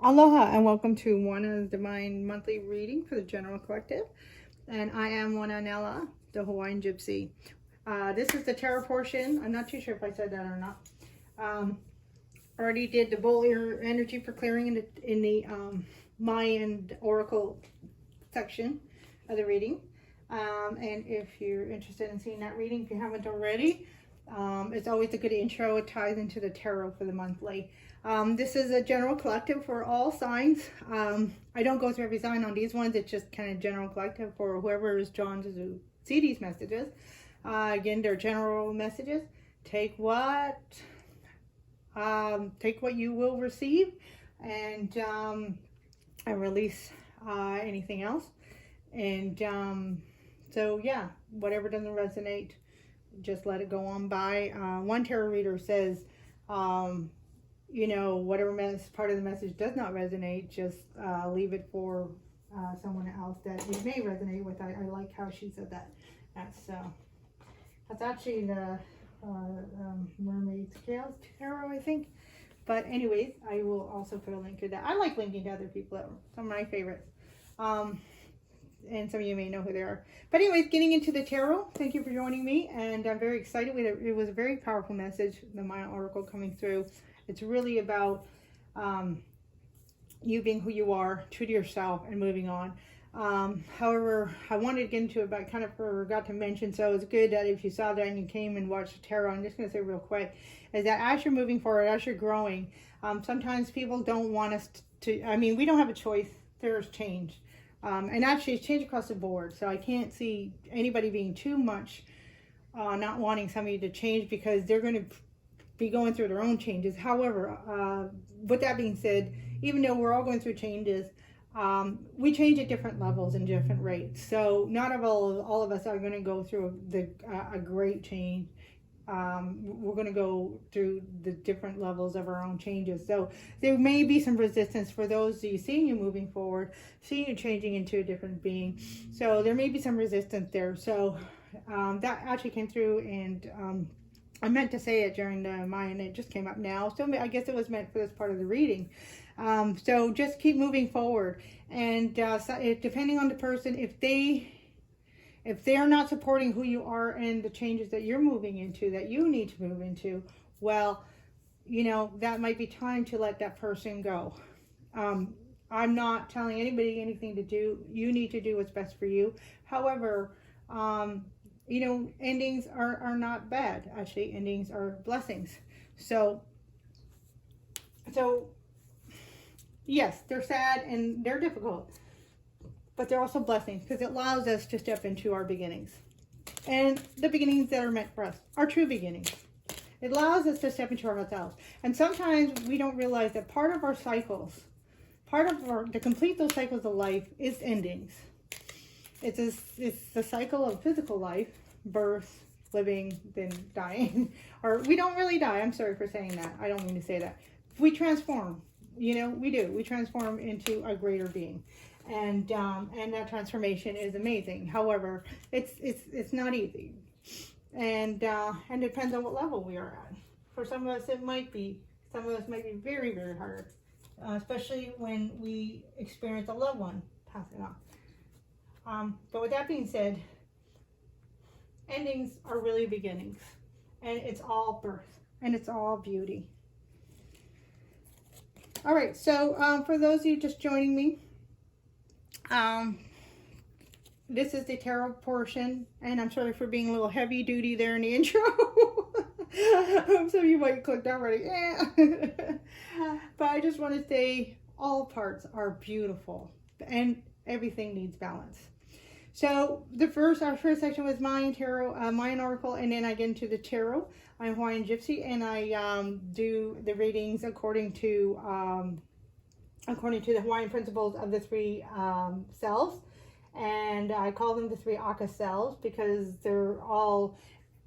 Aloha and welcome to Wana's Divine Monthly Reading for the General Collective. And I am Wana Nella, the Hawaiian Gypsy. This is the tarot portion. I'm not too sure if I said that or not. Already did the bull ear energy for clearing in the Mayan Oracle section of the reading. And if you're interested in seeing that reading, if you haven't already, it's always a good intro. It ties into the tarot for the monthly. This is a general collective for all signs. I don't go through every sign on these ones. It's just kind of general collective for whoever is drawn to see these messages. Again, they're general messages. Take what you will receive, and release anything else. And so yeah, whatever doesn't resonate, just let it go on by. One tarot reader says, whatever part of the message does not resonate, just leave it for someone else that it may resonate with. I like how she said that. That's actually the Mermaid Scales Tarot, I think. But anyways, I will also put a link to that. I like linking to other people. Some of my favorites. And some of you may know who they are. But anyways, getting into the tarot, thank you for joining me. And I'm very excited with it. It was a very powerful message, the Mayan Oracle coming through. It's really about you being who you are, true to yourself, and moving on. However, I wanted to get into it, but I kind of forgot to mention, so it's good that if you saw that and you came and watched the tarot, I'm just going to say real quick, is that as you're moving forward, as you're growing, sometimes people don't want us to, we don't have a choice. There's change. And actually, it's change across the board. So I can't see anybody being too much not wanting somebody to change, because they're going to be going through their own changes. However, with that being said, even though we're all going through changes, we change at different levels and different rates. So not all of us are going to go through a great change. We're going to go through the different levels of our own changes. So there may be some resistance for those of you seeing you moving forward, seeing you changing into a different being. So there may be some resistance there. So that actually came through, and I meant to say it during the Mayan, it just came up now. So I guess it was meant for this part of the reading. So just keep moving forward. And depending on the person, if they're not supporting who you are and the changes that you're moving into, that you need to move into, well, that might be time to let that person go. I'm not telling anybody anything to do. You need to do what's best for you. However, endings are not bad. Actually, endings are blessings. So yes, they're sad and they're difficult, but they're also blessings, because it allows us to step into our beginnings. And the beginnings that are meant for us are true beginnings. It allows us to step into ourselves. And sometimes we don't realize that part of our cycles, to complete those cycles of life is endings. It's the cycle of physical life, birth, living, then dying. Or we don't really die. I'm sorry for saying that. I don't mean to say that. We transform. We do. We transform into a greater being. And that transformation is amazing. However, it's not easy, and it depends on what level we are at. For some of us, might be very, very hard, especially when we experience a loved one passing on. But with that being said, endings are really beginnings, and it's all birth, and it's all beauty. All right, so for those of you just joining me, this is the tarot portion, and I'm sorry for being a little heavy duty there in the intro. Some of you might have clicked already. But I just want to say all parts are beautiful, and everything needs balance. So our first section was Mayan Tarot, Mayan Oracle, and then I get into the tarot. I'm Hawaiian Gypsy, and I do the readings according to the Hawaiian principles of the three cells. And I call them the three Aka cells, because they're all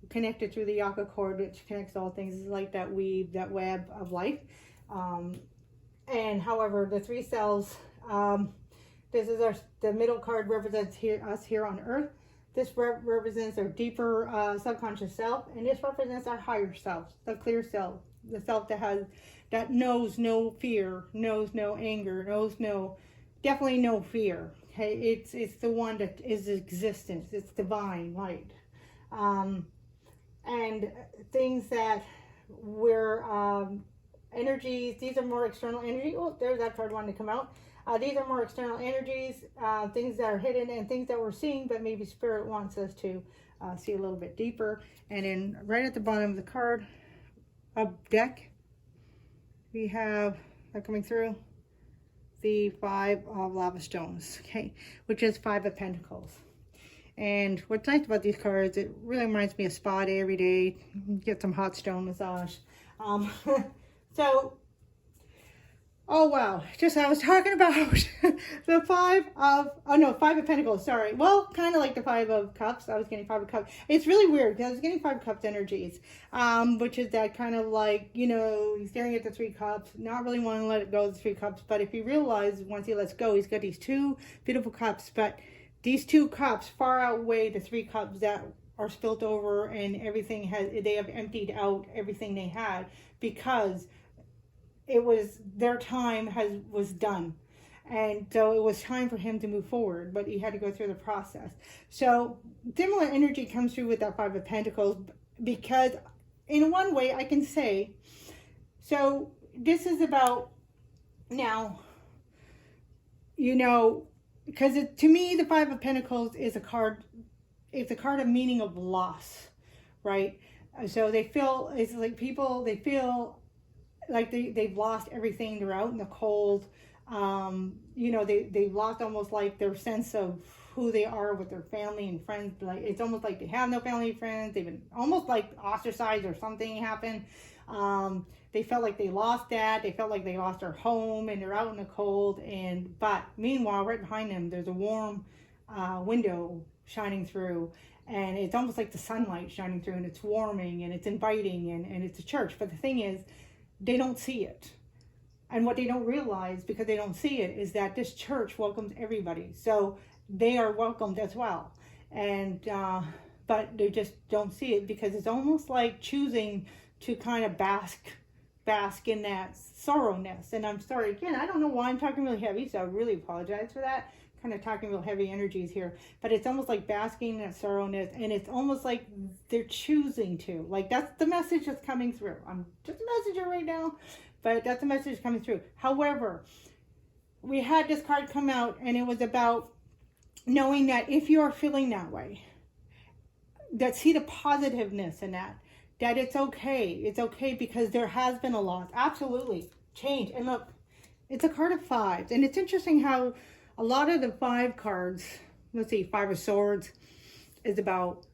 connected through the Aka cord, which connects all things. It's like that weave, that web of life. And however, the three cells, this is the middle card represents us here on Earth. This represents our deeper subconscious self, and this represents our higher self, the clear self, the self that knows no fear, knows no anger, definitely no fear. Okay, it's the one that is existence. It's divine light, and things that we're energies. These are more external energy. Oh, there's that card wanting to come out. These are more external energies, things that are hidden and things that we're seeing, but maybe spirit wants us to see a little bit deeper. And then right at the bottom of the card, a deck, we have coming through the 5 of lava stones, okay, which is 5 of Pentacles. And what's nice about these cards, it really reminds me of spa day every day. Get some hot stone massage. So, oh wow, I was talking about the 5 of Pentacles, sorry. Well, kind of like the 5 of Cups. I was getting 5 of Cups. It's really weird because I was getting 5 of Cups energies, which is that kind of like, he's staring at the 3 cups, not really wanting to let it go of the 3 cups. But if you realize, once he lets go, he's got these 2 beautiful cups, but these 2 cups far outweigh the 3 cups that are spilt over, and they have emptied out everything they had, because it was their time was done. And so it was time for him to move forward, but he had to go through the process. So similar energy comes through with that 5 of Pentacles, because in one way I can say, so this is about now, because to me, the 5 of Pentacles is a card, it's a card of meaning of loss, right? So they feel, it's like people, they feel like they've lost everything. They're out in the cold. They've lost almost like their sense of who they are with their family and friends. Like, it's almost like they have no family and friends. They've been almost like ostracized, or something happened. They felt like they lost that. They felt like they lost their home, and they're out in the cold. But meanwhile, right behind them, there's a warm window shining through, and it's almost like the sunlight shining through, and it's warming, and it's inviting, and it's a church. But the thing is, they don't see it. And what they don't realize, because they don't see it, is that this church welcomes everybody. So they are welcomed as well. And but they just don't see it, because it's almost like choosing to kind of bask in that sorrowness. And I'm sorry, again, I don't know why I'm talking really heavy, so I really apologize for that. Kind of talking real heavy energies here. But it's almost like basking in that sorrowness, and it's almost like they're choosing to. Like, that's the message that's coming through. I'm just a messenger right now, but that's the message coming through. However, we had this card come out, and it was about knowing that if you are feeling that way, that see the positiveness in that it's okay. It's okay, because there has been a loss. Absolutely. Change. And look, it's a card of 5s. And it's interesting how a lot of the 5 cards, let's see, 5 of Swords is about,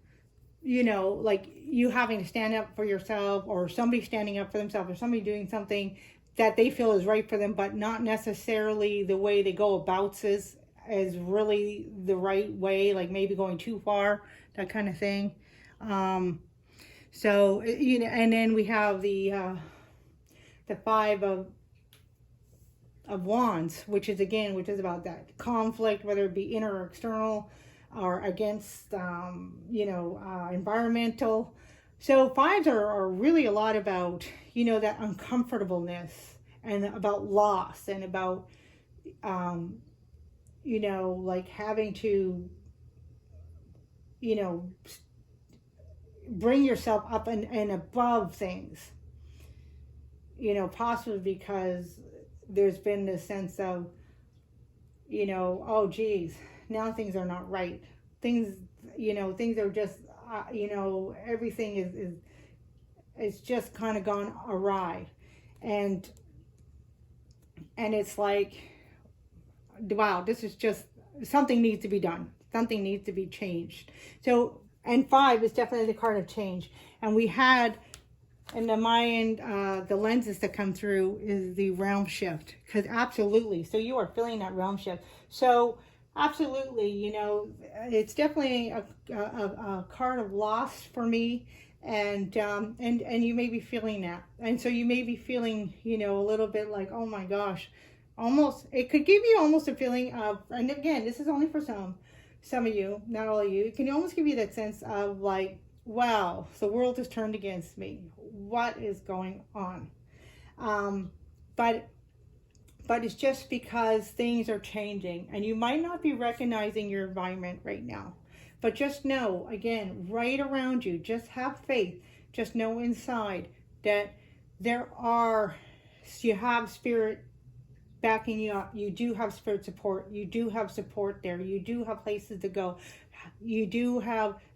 like you having to stand up for yourself, or somebody standing up for themselves, or somebody doing something that they feel is right for them, but not necessarily the way they go about this is really the right way, like maybe going too far, that kind of thing. So, and then we have the 5 of Wands, which is about that conflict, whether it be inner or external, or against, environmental. So 5s are really a lot about, that uncomfortableness, and about loss, and about, like having to, bring yourself up and above things, possibly because there's been this sense of, oh geez, now things are not right. Things are just, everything is just kind of gone awry. And it's like, wow, this is just, something needs to be done. Something needs to be changed. So, and 5 is definitely the card of change. And we had, in the Mayan, the lenses that come through is the realm shift. Because absolutely, so you are feeling that realm shift. So absolutely, it's definitely a card of loss for me. And you may be feeling that. And so you may be feeling, a little bit like, oh my gosh, almost, it could give you almost a feeling of, and again, this is only for some of you, not all of you. It can almost give you that sense of like, wow, the world has turned against me. What is going on? Um, but it's just because things are changing, and you might not be recognizing your environment right now. But just know, again, right around you, just have faith. Just know inside that you have spirit backing you up. You do have spirit support. You do have support there. You do have places to go.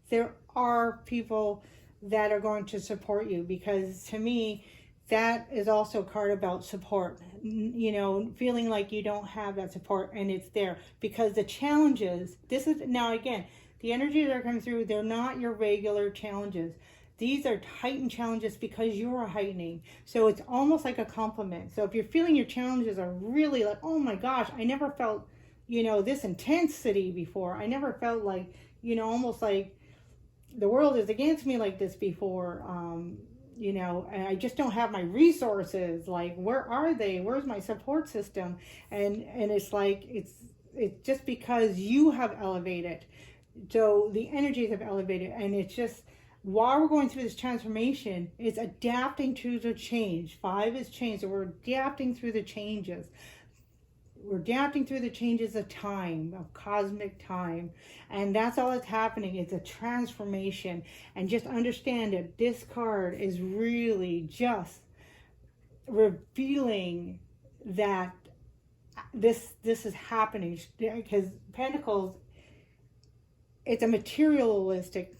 There are people that are going to support you, because to me, that is also a card about support. Feeling like you don't have that support, and it's there because the challenges, this is now again, the energies that are coming through, they're not your regular challenges. These are heightened challenges because you're heightening. So it's almost like a compliment. So if you're feeling your challenges are really like, oh my gosh, I never felt, this intensity before. I never felt like, almost like the world is against me like this before. And I just don't have my resources. Like, where are they? Where's my support system? And it's like, it's just because you have elevated. So the energies have elevated, and it's just, while we're going through this transformation, it's adapting to the change. 5 is change, so we're adapting through the changes. We're adapting through the changes of time, of cosmic time. And that's all that's happening. It's a transformation. And just understand that this card is really just revealing that this is happening. Because Pentacles, it's a materialistic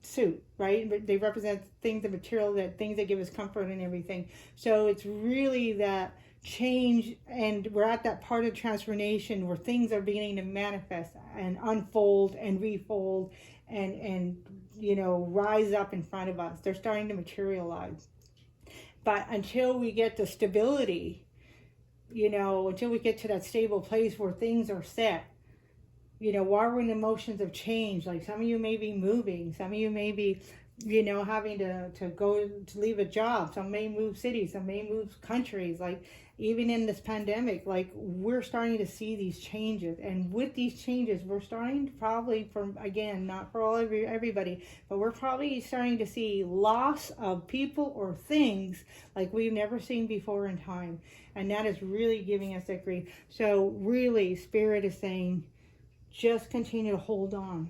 suit, right? They represent things, the material, things that give us comfort and everything. So it's really that change, and we're at that part of transformation where things are beginning to manifest and unfold and refold and rise up in front of us. They're starting to materialize. But until we get to stability, until we get to that stable place where things are set, while we're in emotions of change, like some of you may be moving, some of you may be, having to go to leave a job, some may move cities, some may move countries, like even in this pandemic, like we're starting to see these changes. And with these changes, we're starting to probably, again, not for everybody, but we're probably starting to see loss of people or things like we've never seen before in time. And that is really giving us that grief. So really, Spirit is saying, just continue to hold on,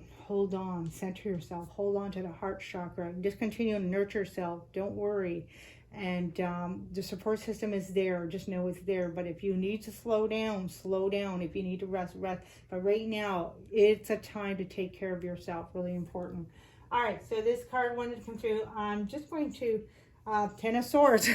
center yourself, hold on to the heart chakra, just continue to nurture yourself, don't worry. And the support system is there, just know it's there. But if you need to slow down, if you need to rest. But right now, it's a time to take care of yourself, really important. All right, so this card wanted to come through. I'm just going to, 10 of Swords.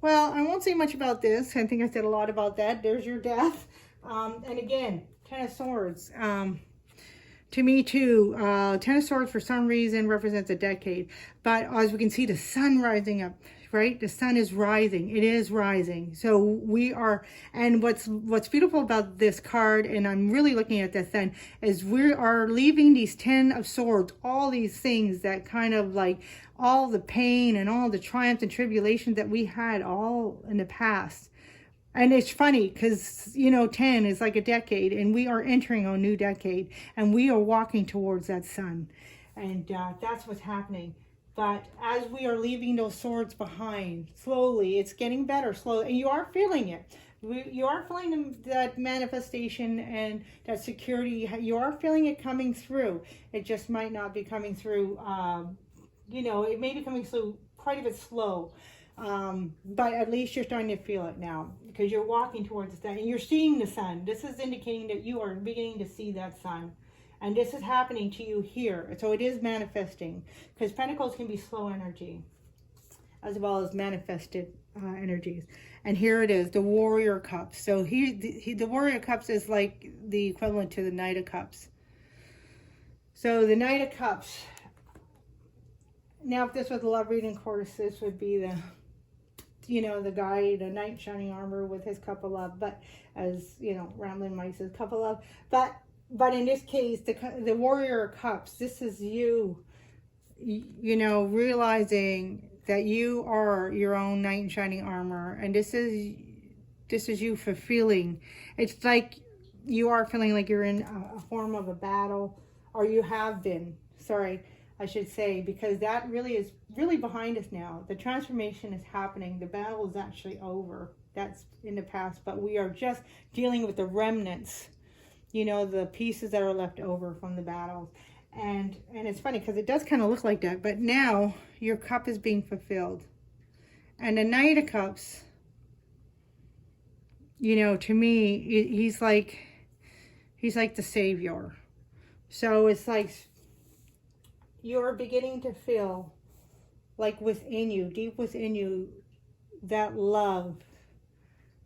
Well, I won't say much about this. I think I said a lot about that. There's your death. And again, 10 of Swords. To me too, 10 of Swords for some reason represents a decade. But as we can see, the sun rising up, right? The sun is rising. It is rising. So we are, and what's beautiful about this card, and I'm really looking at this then, is we are leaving these 10 of Swords, all these things that kind of like, all the pain and all the triumphs and tribulations that we had all in the past. And it's funny because, 10 is like a decade, and we are entering a new decade, and we are walking towards that sun. And that's what's happening. But as we are leaving those swords behind, slowly, it's getting better, slowly. And you are feeling it. You are feeling that manifestation and that security. You are feeling it coming through. It just might not be coming through, it may be coming through quite a bit slow. But at least you're starting to feel it now, because you're walking towards the sun and you're seeing the sun. This is indicating that you are beginning to see that sun, and this is happening to you here. So it is manifesting, because Pentacles can be slow energy as well as manifested energies. And here it is, the Warrior Cups. So the Warrior Cups is like the equivalent to the Knight of Cups. So the Knight of Cups. Now, if this was a love reading course, this would be the guy, the knight shining armor with his cup of love. But as Rambling Mike says, cup of love. But in this case, the Warrior of Cups, this is you, realizing that you are your own knight in shining armor, and this is you fulfilling. It's like you are feeling like you're in a form of a battle, or you have been. Sorry. I should say, because that really is really behind us now. The transformation is happening. The battle is actually over. That's in the past, but we are just dealing with the remnants, you know, the pieces that are left over from the battles. And it's funny because it does kind of look like that, but now your cup is being fulfilled. And the Knight of Cups, you know, to me, he's like the savior. So it's like you're beginning to feel like within you, deep within you, that love,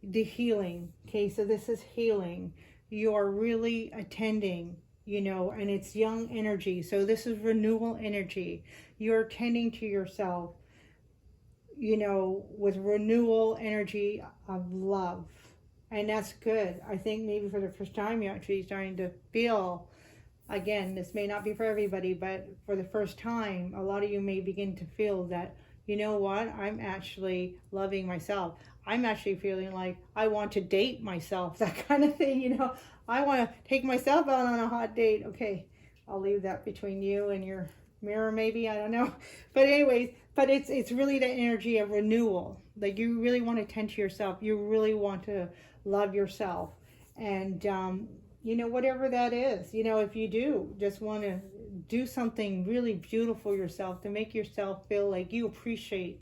the healing. Okay, so this is healing. You're really attending, you know, and it's young energy. So this is renewal energy. You're tending to yourself, you know, with renewal energy of love. And that's good. I think maybe for the first time you're actually starting to feel, again, this may not be for everybody, but for the first time, a lot of you may begin to feel that, you know what, I'm actually loving myself. I'm actually feeling like I want to date myself, that kind of thing, you know. I want to take myself out on a hot date. Okay, I'll leave that between you and your mirror, maybe, I don't know. But anyways, but it's really the energy of renewal. Like you really want to tend to yourself. You really want to love yourself. And, you know, whatever that is, you know, if you do just want to do something really beautiful yourself to make yourself feel like you appreciate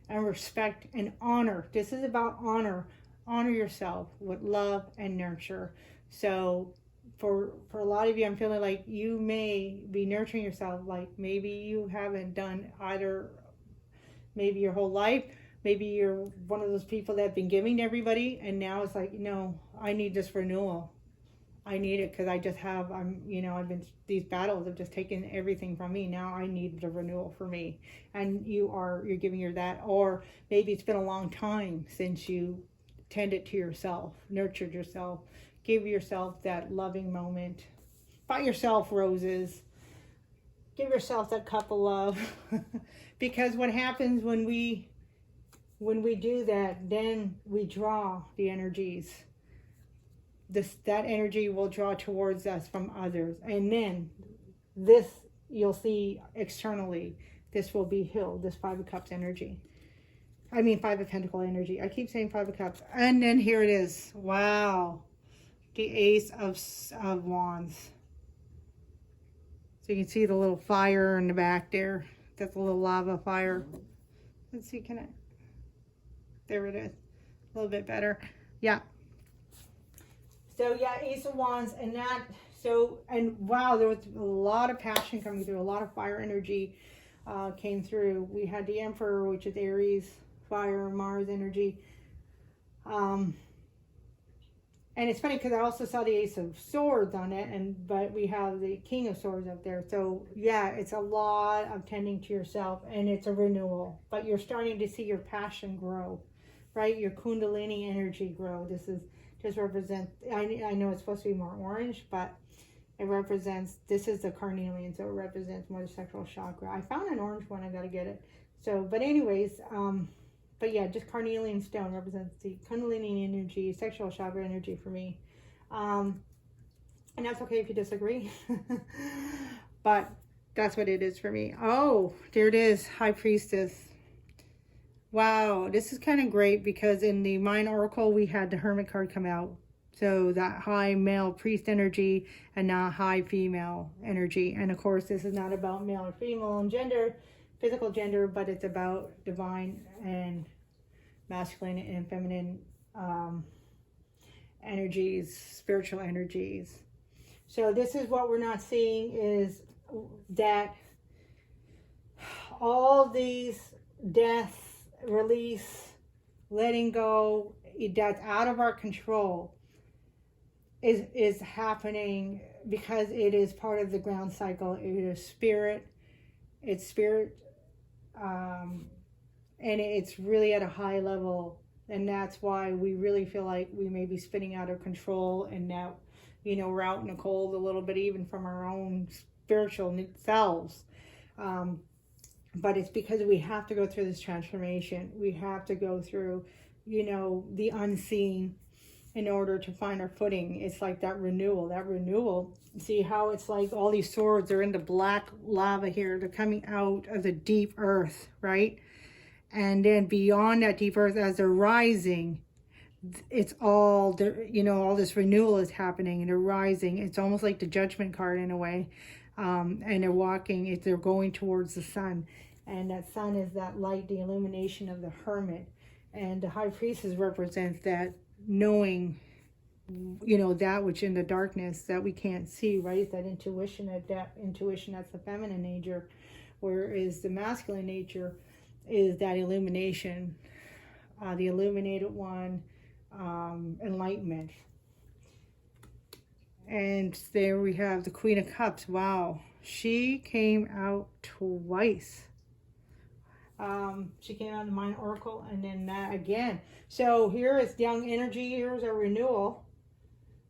and respect and honor. This is about honor. Honor yourself with love and nurture. So for a lot of you, I'm feeling like you may be nurturing yourself like maybe you haven't done either, maybe your whole life. Maybe you're one of those people that have been giving to everybody, and now it's like, no, I need this renewal. I need it because I've been, these battles have just taken everything from me. Now I need the renewal for me. And you're giving her that. Or maybe it's been a long time since you tended to yourself, nurtured yourself, give yourself that loving moment. Buy yourself roses. Give yourself that cup of love. Because what happens when we do that, then we draw the energies. That energy will draw towards us from others, and then this you'll see externally. This will be healed. This Five of Cups energy. I mean Five of Pentacle energy. I keep saying Five of Cups, and then here it is. Wow, the Ace of Wands. So you can see the little fire in the back there. That's a little lava fire. Let's see, can I? There it is. A little bit better. Yeah. So yeah, Ace of Wands, and wow, there was a lot of passion coming through, a lot of fire energy came through. We had the Emperor, which is Aries, fire, Mars energy. And it's funny because I also saw the Ace of Swords on it, but we have the King of Swords up there. So yeah, it's a lot of tending to yourself, and it's a renewal. But you're starting to see your passion grow, right? Your Kundalini energy grow. Just represents, I know it's supposed to be more orange, but it represents, this is the carnelian, so it represents more the sexual chakra. I found an orange one, I gotta get it. So, but anyways, but yeah, just carnelian stone represents the Kundalini energy, sexual chakra energy for me. And that's okay if you disagree. But that's what it is for me. Oh, there it is, High Priestess. Wow, this is kind of great because in the Mind Oracle, we had the Hermit card come out. So that high male priest energy and now high female energy. And of course, this is not about male or female and gender, physical gender, but it's about divine and masculine and feminine energies, spiritual energies. So this is what we're not seeing, is that all these deaths, release, letting go, that's out of our control is happening because it is part of the ground cycle. It is spirit, and it's really at a high level, and that's why we really feel like we may be spinning out of control, and now, you know, we're out in the cold a little bit, even from our own spiritual selves. But it's because we have to go through this transformation. We have to go through, you know, the unseen. in order to find our footing. It's like that renewal. See how it's like all these swords are in the black lava here. They're coming out of the deep earth, right? And then beyond that deep earth, as they're rising, it's all, you know, all this renewal is happening and they're rising. It's almost like the judgment card in a way. And they're walking, they're going towards the sun. And that sun is that light, the illumination of the hermit. And the high priestess represents that knowing, you know, that which in the darkness that we can't see, right? That intuition, that depth intuition, that's the feminine nature. Whereas the masculine nature is that illumination, the illuminated one, enlightenment. And there we have the Queen of Cups. Wow, she came out twice. She came out of the Mind Oracle, and then that again. So here is young energy. Here's a renewal,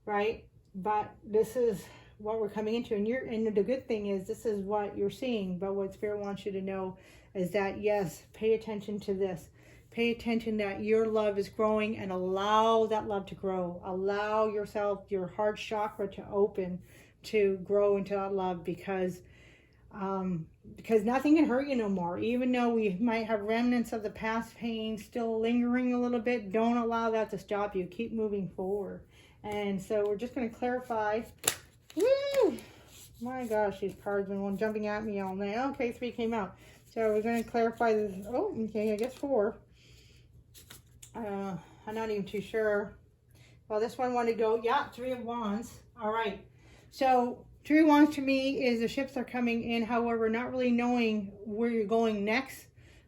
right? But this is what we're coming into, and the good thing is this is what you're seeing. But what Spirit wants you to know is that yes, pay attention to this. Pay attention that your love is growing, and allow that love to grow. Allow yourself, your heart chakra to open, to grow into that love, because nothing can hurt you no more. Even though we might have remnants of the past pain still lingering a little bit, don't allow that to stop you. Keep moving forward. And so we're just going to clarify. Woo! My gosh, these cards been jumping at me all night. Okay, 3 came out. So we're going to clarify this. Oh, okay, I guess 4. I'm not even too sure. Well, this one wanted to go, yeah, 3 of Wands. All right. So 3 of Wands to me is the ships are coming in. However, not really knowing where you're going next,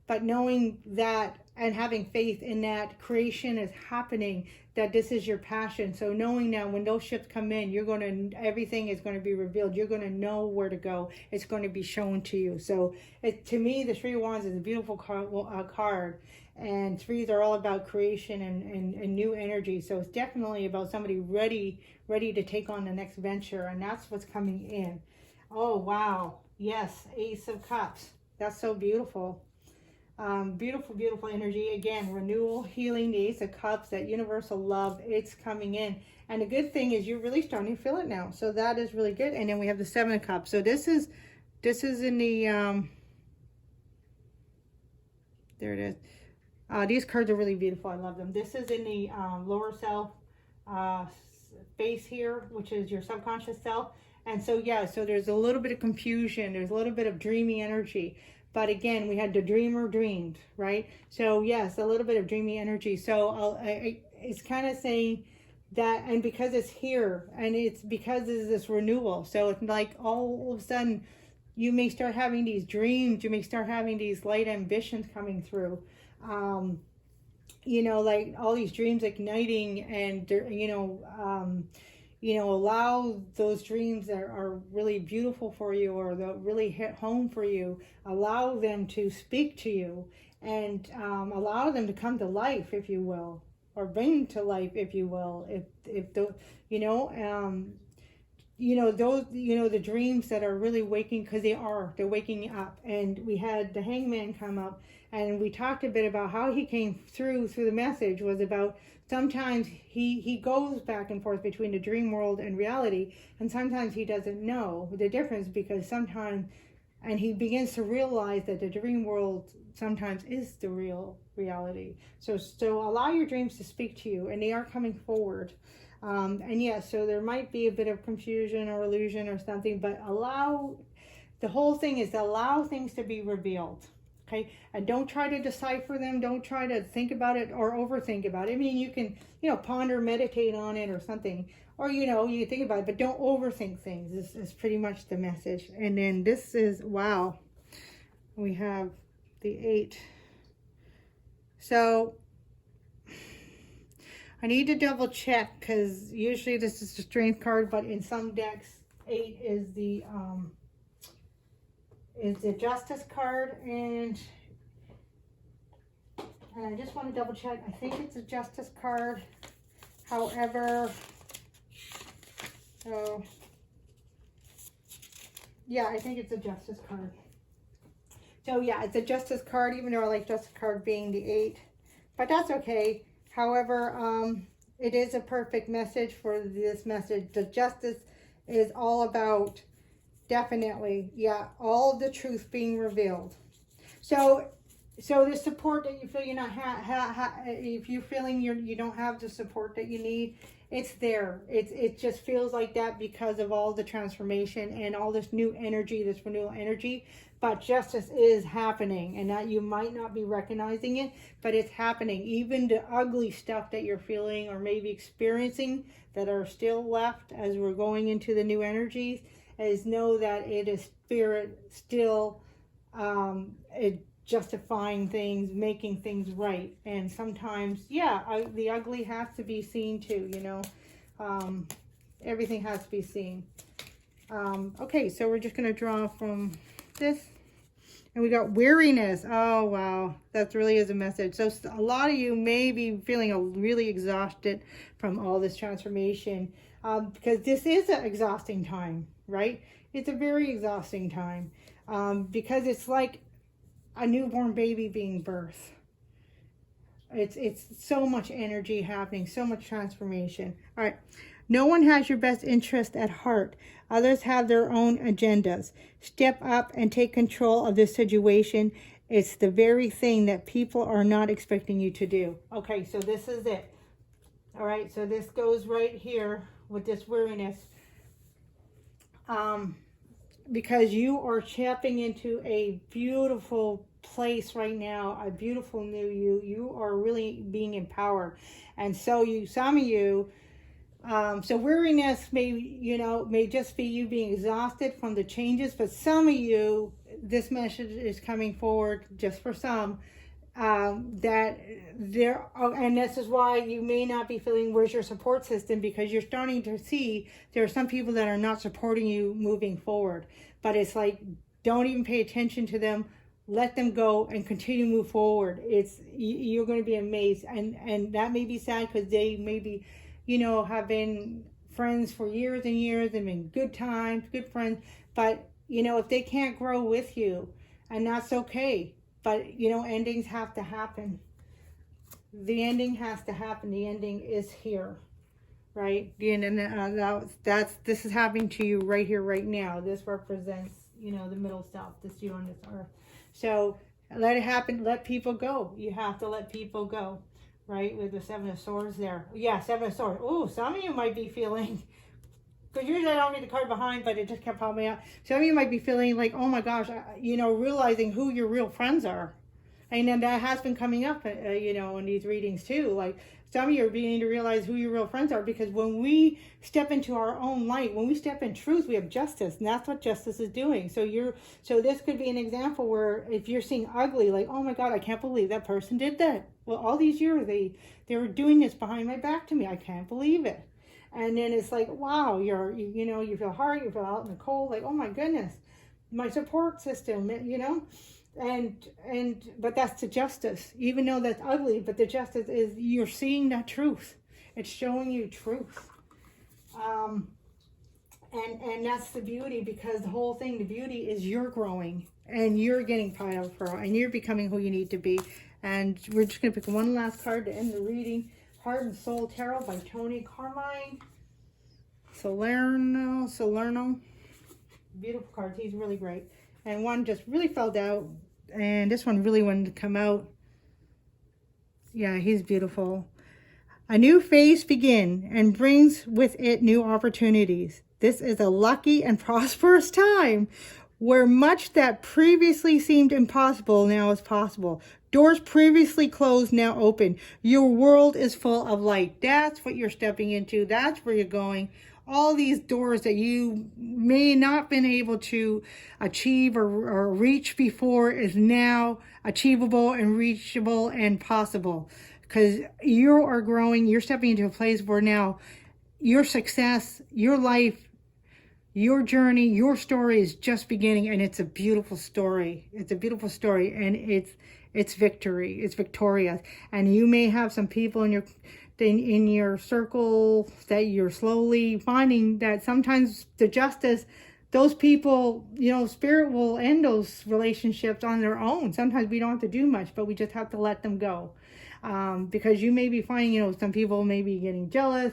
but knowing that and having faith in that creation is happening, that this is your passion. So knowing that when those ships come in, everything is going to be revealed. You're going to know where to go. It's going to be shown to you. So to me, the 3 of Wands is a beautiful card. And 3s are all about creation and new energy. So it's definitely about somebody ready to take on the next venture. And that's what's coming in. Oh, wow. Yes, Ace of Cups. That's so beautiful. Beautiful, beautiful energy. Again, renewal, healing, the Ace of Cups, that universal love, it's coming in. And the good thing is you're really starting to feel it now. So that is really good. And then we have the 7 of Cups. So this is in the, there it is. These cards are really beautiful. I love them. This is in the lower self space here, which is your subconscious self. And so, yeah, so there's a little bit of confusion. There's a little bit of dreamy energy. But again, we had the dreamer dreamed, right? So, yes, a little bit of dreamy energy. So it's kind of saying that, and because it's here, and it's because there's this renewal. So it's like all of a sudden, you may start having these dreams. You may start having these light ambitions coming through. You know, like all these dreams igniting, and allow those dreams that are really beautiful for you, or that really hit home for you, allow them to speak to you, and allow them to come to life, if you will, or bring to life, if you will, if the those, the dreams that are really waking, because they're waking up. And we had the Hangman come up, and we talked a bit about how he came through the message was about sometimes he goes back and forth between the dream world and reality, and sometimes he doesn't know the difference, because sometimes, and he begins to realize that the dream world sometimes is the real reality. So allow your dreams to speak to you, and they are coming forward. And yeah, so there might be a bit of confusion or illusion or something, but the whole thing is to allow things to be revealed. Okay, and don't try to decipher them. Don't try to think about it or overthink about it. I mean, you can, ponder, meditate on it or something, or, you think about it, but don't overthink things. This is pretty much the message. And then this is, wow, we have the 8. So I need to double check, because usually this is the strength card, but in some decks, 8 is the Justice card, and I just want to double check. I think it's a Justice card. However, so yeah, I think it's a Justice card. So yeah, it's a Justice card, even though I like Justice card being the 8, but that's okay. However, It is a perfect message for this message. The justice is all about, definitely, yeah, all the truth being revealed. So the support that you feel you're not if you're feeling you don't have the support that you need, it's there. It just feels like that because of all the transformation and all this new energy, this renewal energy. But justice is happening, and that you might not be recognizing it, but it's happening. Even the ugly stuff that you're feeling or maybe experiencing that are still left as we're going into the new energies, is know that it is spirit still justifying things, making things right. And sometimes, yeah, the ugly has to be seen too, you know. Everything has to be seen. Okay, so we're just going to draw from this. And we got weariness. Oh, wow. That really is a message. So a lot of you may be feeling really exhausted from all this transformation, because this is an exhausting time, right? It's a very exhausting time, because it's like a newborn baby being birthed. It's so much energy happening, so much transformation. All right. No one has your best interest at heart. Others have their own agendas. Step up and take control of this situation. It's the very thing that people are not expecting you to do. Okay, so this is it. All right, so this goes right here with this weariness. Because you are tapping into a beautiful place right now, a beautiful new you. You are really being empowered. And so some of you, so weariness may just be you being exhausted from the changes, but some of you, this message is coming forward just for some, that there, and this is why you may not be feeling where's your support system, because you're starting to see there are some people that are not supporting you moving forward. But it's like, don't even pay attention to them. Let them go and continue to move forward. You're going to be amazed, and that may be sad because they maybe, have been friends for years and years and been good times, good friends. But if they can't grow with you, and that's okay. But endings have to happen. The ending has to happen. The ending is here, right? This is happening to you right here, right now. This represents, the middle stuff. This you on this earth. So let it happen. Let people go. You have to let people go, right? With the Seven of Swords there. Yeah, Seven of Swords. Oh, some of you might be feeling, because usually I don't read the card behind, but it just kept popping out. Some of you might be feeling like, oh my gosh, realizing who your real friends are. And then that has been coming up, in these readings too. Like, some of you are beginning to realize who your real friends are, because when we step into our own light, when we step in truth, we have justice, and that's what justice is doing. So this could be an example where if you're seeing ugly, like, oh my God, I can't believe that person did that. Well, all these years they were doing this behind my back to me. I can't believe it. And then it's like, wow, you feel hard, you feel out in the cold, like, oh my goodness, my support system, but that's the justice, even though that's ugly, but the justice is you're seeing that truth. It's showing you truth. And that's the beauty, because the whole thing, the beauty is you're growing and you're getting powerful and you're becoming who you need to be. And we're just going to pick one last card to end the reading. Heart and Soul Tarot by Tony Carmine. Salerno. Beautiful cards. He's really great. And one just really fell down. And this one really wanted to come out. Yeah, he's beautiful. A new phase begins and brings with it new opportunities. This is a lucky and prosperous time where much that previously seemed impossible now is possible. Doors previously closed now open. Your world is full of light. That's what you're stepping into. That's where you're going. All these doors that you may not been able to achieve or reach before is now achievable and reachable and possible, because you are growing. You're stepping into a place where now your success, your life, your journey, your story is just beginning, and it's a beautiful story. It's a beautiful story, and it's victory. It's victorious. And you may have some people in your circle that you're slowly finding that sometimes the justice, those people, spirit will end those relationships on their own. Sometimes we don't have to do much, but we just have to let them go. Because you may be finding, you know, some people may be getting jealous,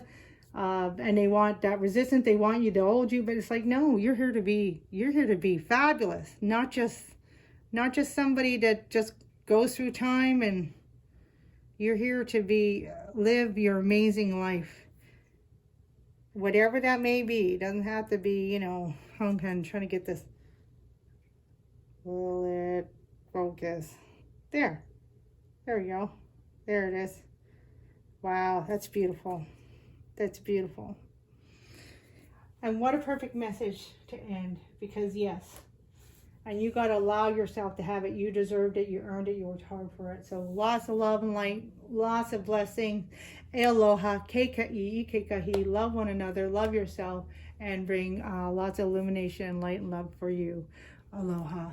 and they want that resistance. They want you to hold you, but it's like, no, you're here to be fabulous. Not just somebody that just goes through time, and you're here to live your amazing life. Whatever that may be. It doesn't have to be, you know, I'm trying to get this. Will it focus? There we go. There it is. Wow, that's beautiful. That's beautiful. And what a perfect message to end, because yes, and you got to allow yourself to have it. You deserved it. You earned it. You worked hard for it. So lots of love and light, lots of blessing. Aloha, keika'i, keikahi. Love one another, love yourself, and bring lots of illumination, light, and love for you. Aloha.